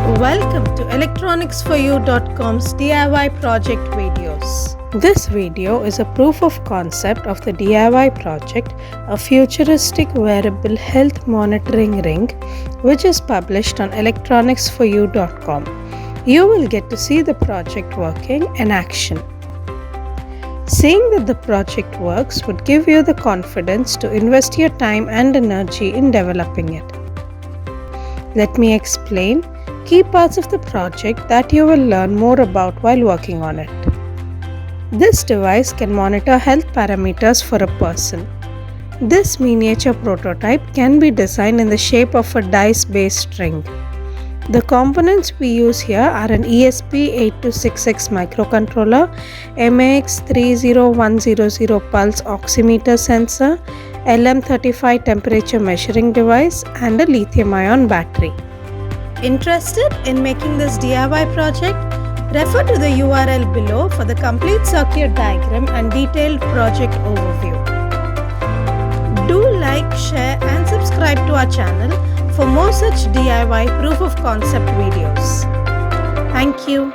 Welcome to electronicsforyou.com's DIY project videos. This video is a proof of concept of the DIY project, a futuristic wearable health monitoring ring, which is published on electronicsforyou.com. You will get to see the project working in action. Seeing that the project works would give you the confidence to invest your time and energy in developing it. Let me explain key parts of the project that you will learn more about while working on it. This device can monitor health parameters for a person. This miniature prototype can be designed in the shape of a dice-based ring. The components we use here are an ESP8266 microcontroller, MAX30100 pulse oximeter sensor, LM35 temperature measuring device, and a lithium-ion battery. Interested in making this DIY project? Refer to the URL below for the complete circuit diagram and detailed project overview. Do like, share and subscribe to our channel for more such DIY proof of concept videos. Thank you.